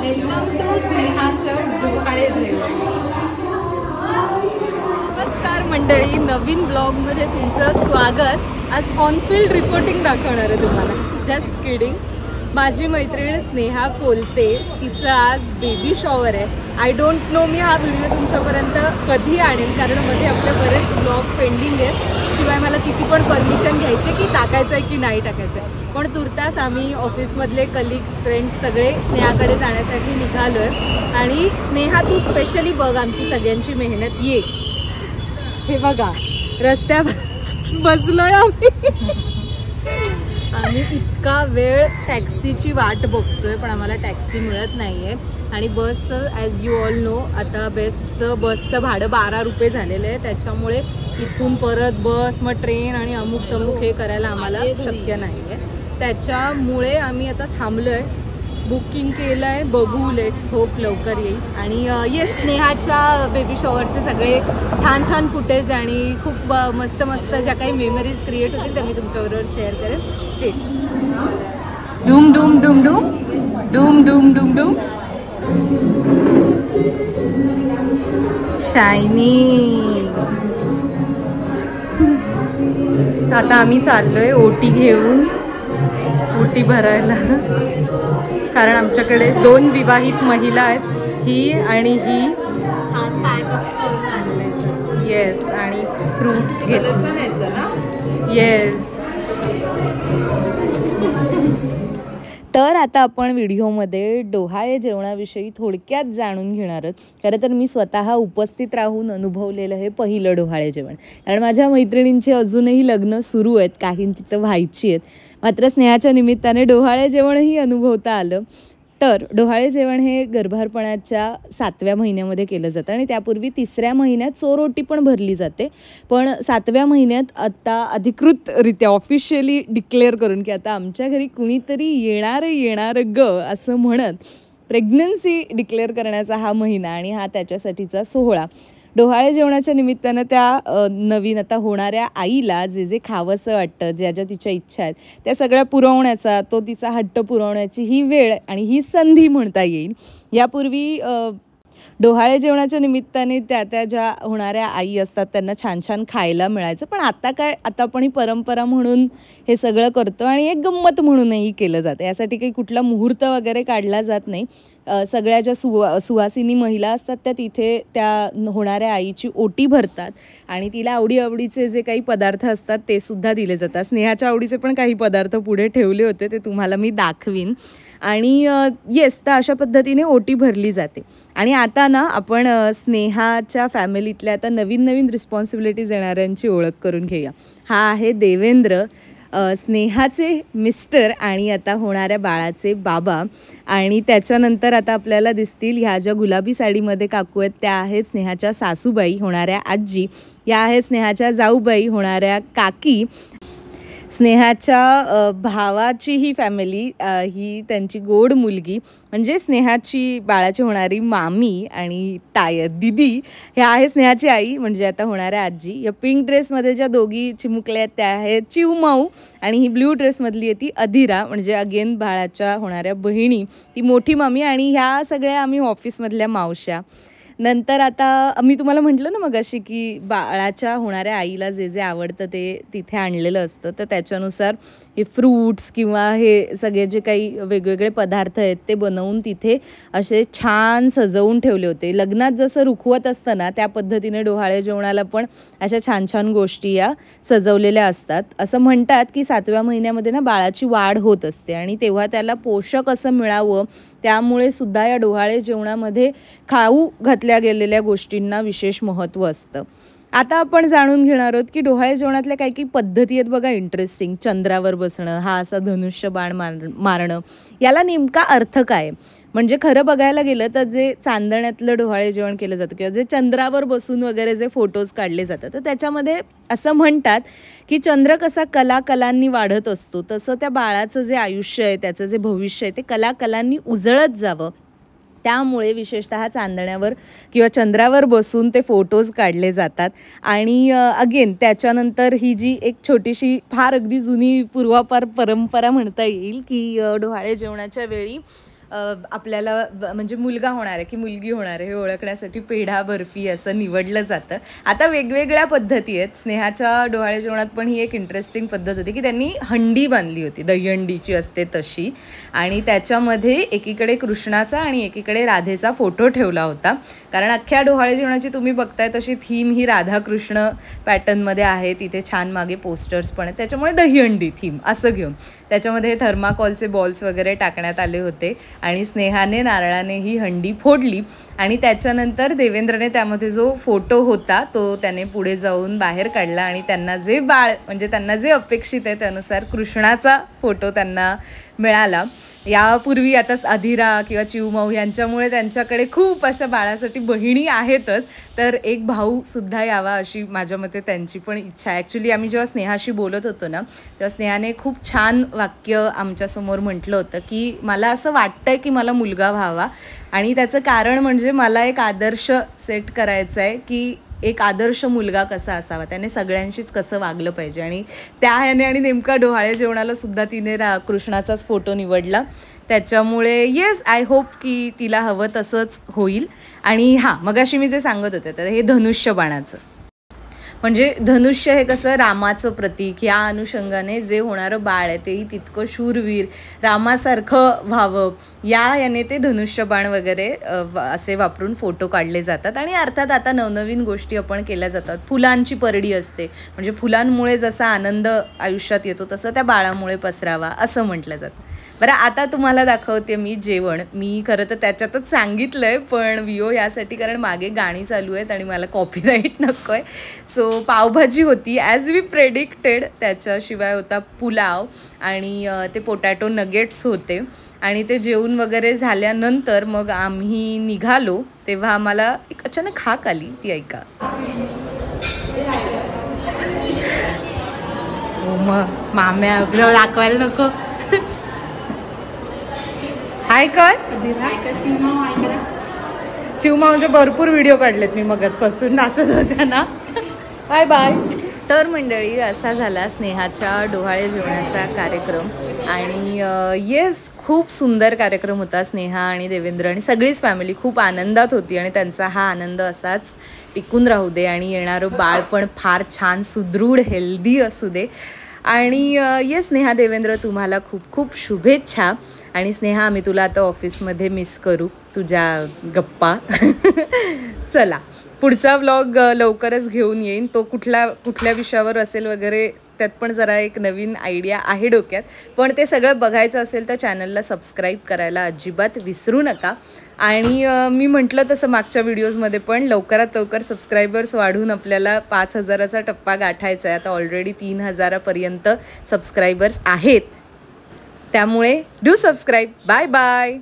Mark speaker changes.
Speaker 1: Welcome to स्नेहाचं डोहाळे जेवण. नमस्कार मंडळी, नवीन ब्लॉगमध्ये तुमचं स्वागत. आज ऑनफिल्ड रिपोर्टिंग दाखवणार आहे तुम्हाला. Just kidding. माझी मैत्रीण स्नेहा कोलते, तिचं आज बेबी शॉवर आहे. आय डोंट नो मी हा व्हिडिओ तुमच्यापर्यंत कधी आणेन, कारण मध्ये आपले बरेच ब्लॉग पेंडिंग आहेत. शिवाय मला तिची पण परमिशन घ्यायची की टाकायचं आहे की नाही टाकायचं आहे. पण तुर्तास आम्ही ऑफिसमधले कलिग्स फ्रेंड्स सगळे स्नेहाकडे जाण्यासाठी निघालो आहे. आणि स्नेहा तू स्पेशली बघ आमची सगळ्यांची मेहनत. ये हे बघा, रस्त्यावर बसलोय आम्ही इतका वेळ टॅक्सीची वाट बघतोय, पण आम्हाला टॅक्सी मिळत नाही आहे. आणि बसचं ॲज यू ऑल नो आता बसचं भाडं 12 रुपये झालेलं आहे. त्याच्यामुळे इथून परत बस, मग ट्रेन आणि अमुक तमुक हे करायला आम्हाला शक्य नाही आहे. त्याच्यामुळे आम्ही आता थांबलो आहे, बुकिंग केलं आहे. बघू, लेट्स होप लवकर येईल. आणि येस, स्नेहाच्या बेबी शॉवरचे सगळे छान छान फुटेज आणि खूप मस्त मस्त ज्या काही मेमरीज क्रिएट होतील त्या मी तुमच्याबरोबर शेअर करेन. State doom doom doom doom doom doom doom doom shiny. आता आम्ही चाललोय ओटी घेऊन, ओटी भरायला. कारण आमच्याकडे 2 विवाहित महिला आहेत, ही आणि ही. छान पॅकेज करून आणलंय. येस, आणि फ्रूट्स घ्यायचं ना. येस. तर आता आपण व्हिडिओमध्ये डोहाळे जेवणाविषयी थोडक्यात जाणून घेणार आहोत. खरं तर मी स्वतः उपस्थित राहून अनुभवलेलं हे पहिलं डोहाळे जेवण. कारण माझ्या मैत्रिणींची अजूनही लग्न सुरू आहेत, काहींची तर व्हायची आहेत. मात्र स्नेहाच्या निमित्ताने डोहाळे जेवणही अनुभवता आलं. तर डोहाळे जेवण हे गर्भारपणाच्या 7व्या महिन्यामध्ये केलं जातं आणि त्यापूर्वी 3ऱ्या महिन्यात चोरोटी पण भरली जाते. पण 7व्या महिन्यात आता अधिकृतरित्या ऑफिशियली डिक्लेअर करून की आता आमच्या घरी कुणीतरी येणार ग असं म्हणत प्रेग्नन्सी डिक्लेअर करण्याचा हा महिना आणि हा त्याच्यासाठीचा सोहळा. डोहाळे जेवणाच्या निमित्तानं त्या नवीन आता होणाऱ्या आईला जे जे खावंसं वाटतं, ज्या ज्या तिच्या इच्छा आहेत त्या सगळ्या पुरवण्याचा, तो तिचा हट्ट पुरवण्याची ही वेळ आणि ही संधी म्हणता येईल. यापूर्वी डोहाळे जेवणाच्या निमित्ताने त्या ज्या होणाऱ्या आई असतात त्यांना छान छान खायला मिळायचं. पण आता काय, आता आपण ही परंपरा म्हणून हे सगळं करतो आणि एक गंमत म्हणूनही केलं जातं. यासाठी काही कुठला मुहूर्त वगैरे काढला जात नाही. सगळ्या ज्या सुवासिनी महिला असतात त्या तिथे त्या होणाऱ्या आईची ओटी भरतात आणि तिला आवडीचे जे काही पदार्थ असतात ते सुद्धा दिले जातात. स्नेहाच्या आवडीचे पण काही पदार्थ पुढे ठेवले होते, ते तुम्हाला मी दाखवीन. आणि येस, तर अशा पद्धतीने ओटी भरली जाते. आणि आता ना आपण स्नेहाच्या फॅमिलीतल्या आता नवीन रिस्पॉन्सिबिलिटीज येणाऱ्यांची ओळख करून घेऊया. हा आहे देवेंद्र, स्नेहाचे मिस्टर आणि आता होणाऱ्या बाळाचे बाबा. आणि त्याच्यानंतर आता आपल्याला दिसतील ह्या ज्या गुलाबी साडीमध्ये काकू आहेत त्या आहेत स्नेहाच्या सासूबाई, होणाऱ्या आजी. या आहेत स्नेहाच्या जाऊबाई, होणाऱ्या काकी. स्नेहाच्या भावाची ही फॅमिली, ही त्यांची गोड मुलगी म्हणजे स्नेहाची बाळाची होणारी मामी आणि दिदी. ह्या आहे स्नेहाची आई म्हणजे आता होणाऱ्या आजी. या पिंक ड्रेसमध्ये ज्या दोघी चिमुकल्या आहेत त्या आहेत चिवमाऊ आणि ही ब्ल्यू ड्रेसमधली आहे ती अधिरा म्हणजे अगेन बाळाच्या होणाऱ्या बहिणी, ती मोठी मामी. आणि ह्या सगळ्या आम्ही ऑफिसमधल्या मावश्या. नंतर आता मी तुम्हाला म्हटलं ना मग अशी की बाळाच्या होणाऱ्या आईला जे जे आवडतं ते तिथे आणलेलं असतं, तर त्याच्यानुसार हे फ्रूट्स किंवा हे सगळे जे काही वेगवेगळे पदार्थ आहेत ते बनवून तिथे असे छान सजवून ठेवले होते. लग्नात जसं रुखवत असतं ना त्या पद्धतीने डोहाळे जेवणाला पण अशा छान छान गोष्टी या सजवलेल्या असतात. असं म्हणतात की 7व्या महिन्यामध्ये ना बाळाची वाढ होत असते आणि तेव्हा त्याला पोषक असं मिळावं, त्यामुळे सुद्धा या डोहाळे जेवणामध्ये खाऊ घातल्या गेलेल्या गोष्टींना विशेष महत्त्व असतं. आता आपण जाणून घेणार आहोत की डोहाळे जेवणातल्या काही पद्धती आहेत बघा इंटरेस्टिंग. चंद्रावर बसणं, हा असा धनुष्य बाण मारणं, याला नेमका अर्थ काय? म्हणजे खरं बघायला गेलं तर जे चांदण्यातलं डोहाळे जेवण केलं जातं किंवा जे चंद्रावर बसून वगैरे जे फोटोज काढले जातात, तर त्याच्यामध्ये असं म्हणतात की चंद्र कसा कलांनी वाढत असतो तसं त्या बाळाचं जे आयुष्य आहे, त्याचं जे भविष्य आहे ते कलांनी उजळत जावं, त्यामुळे विशेषतः चांदण्यावर किंवा चंद्रावर बसून ते फोटोज काढले जातात. आणि अगेन त्याच्यानंतर ही जी एक छोटीशी फार अगदी जुनी पूर्वापार परंपरा म्हणता येईल की डोहाळे जेवणाच्या वेळी आपल्याला म्हणजे मुलगा होणार आहे की मुलगी होणार आहे हे ओळखण्यासाठी पेढा बर्फी असं निवडलं जातं. आता वेगवेगळ्या पद्धती आहेत. स्नेहाच्या डोहाळे जेवणात पण ही एक इंटरेस्टिंग पद्धत होती की त्यांनी हंडी बांधली होती, दहीहंडीची असते तशी, आणि त्याच्यामध्ये एकीकडे कृष्णाचा आणि एकीकडे राधेचा फोटो ठेवला होता. कारण अख्ख्या डोहाळे जेवणाची तुम्ही बघताय तशी थीम ही राधाकृष्ण पॅटर्नमध्ये आहे. तिथे छान मागे पोस्टर्स पण आहेत, त्याच्यामुळे दहीहंडी थीम असं घेऊन त्याच्यामध्ये थर्माकॉलचे बॉल्स वगैरे टाकण्यात आले होते आणि स्नेहाने नारळाने ही हंडी फोडली आणि त्याच्यानंतर देवेंद्रने त्यामध्ये जो फोटो होता तो त्याने पुढे जाऊन बाहेर काढला आणि त्यांना जे बाळ म्हणजे त्यांना जे अपेक्षित आहे त्यानुसार कृष्णाचा फोटो त्यांना मिळाला. यापूर्वी आता अधिरा किंवा चिवमाऊ यांच्यामुळे त्यांच्याकडे खूप अशा बाळासाठी बहिणी आहेतच, तर एक भाऊसुद्धा यावा अशी माझ्या मते त्यांची पण इच्छा आहे. ॲक्च्युली आम्ही जेव्हा स्नेहाशी बोलत होतो ना तेव्हा स्नेहाने खूप छान वाक्य आमच्यासमोर म्हटलं होतं की मला असं वाटतं की मला मुलगा व्हावा आणि त्याचं कारण म्हणजे मला एक आदर्श सेट करायचा आहे की एक आदर्श मुलगा कसा असावा, त्याने सगळ्यांशीच कसं वागलं पाहिजे आणि त्या ह्याने आणि नेमका डोहाळे जेवणाला सुद्धा तिने कृष्णाचाच फोटो निवडला. त्याच्यामुळे येस, आय होप की तिला हवं तसंच होईल. आणि हां, मगाशी मी जे सांगत होते तर हे धनुष्यबाणाचं म्हणजे धनुष्य हे कसं रामाचं प्रतीक, या अनुषंगाने जे होणारं बाळ आहे तेही तितकं शूरवीर रामासारखं व्हावं याने ते धनुष्यबाण वगैरे असे वापरून फोटो काढले जातात. आणि अर्थात आता नवनवीन गोष्टी आपण केल्या जातात. फुलांची परडी असते म्हणजे फुलांमुळे जसा आनंद आयुष्यात येतो तसं त्या बाळामुळे पसरावा असं म्हटलं जातं. बरं, आता तुम्हाला दाखवते मी जेवण. मी खरं तर त्याच्यातच सांगितलं आहे पण विओ यासाठी कारण मागे गाणी चालू आहेत आणि मला कॉपीराईट नको आहे. सो पावभाजी होती ॲज वी प्रेडिक्टेड, त्याच्याशिवाय होता पुलाव आणि ते पोटॅटो नगेट्स होते. आणि ते जेवून वगैरे झाल्यानंतर मग आम्ही निघालो तेव्हा आम्हाला एक अचानक हाक आली, ती ऐका. मग माम्या दाखवायला नको. हाय कर चिवमाऊचे भरपूर व्हिडिओ काढलेत मी मगचपासून नाचत होत्या ना. Bye bye. तर मंडळी, असा झाला स्नेहाच्या डोहाळे जेवणाचा कार्यक्रम आणि येस, खूप सुंदर कार्यक्रम होता. स्नेहा आणि देवेंद्र आणि सगळीच फॅमिली खूप आनंदात होती आणि त्यांचा हा आनंद असाच टिकून राहू दे आणि येणारं बाळ पण फार छान सुदृढ हेल्दी असू दे. आणि येस स्नेहा, देवेंद्र, तुम्हाला खूप खूप शुभेच्छा. आणि स्नेहा, आम्ही तुला आता ऑफिसमध्ये मिस करू, तुझ्या गप्पा. चला, पुढचा व्लॉग लवकरच घेऊन येईन. तो कुठल्या विषयावर असेल वगैरे त्यात पण जरा एक नवीन आयडिया आहे डोक्यात. पण ते सगळं बघायचं असेल तर चॅनलला सबस्क्राईब करायला अजिबात विसरू नका. आणि मी म्हटलं तसं मागच्या व्हिडिओजमध्ये पण लवकरात लवकर सबस्क्रायबर्स वाढून आपल्याला 5,000चा टप्पा गाठायचा आहे. आता ऑलरेडी 3,000पर्यंत सबस्क्रायबर्स आहेत, त्यामुळे डू सबस्क्राईब. Bye bye.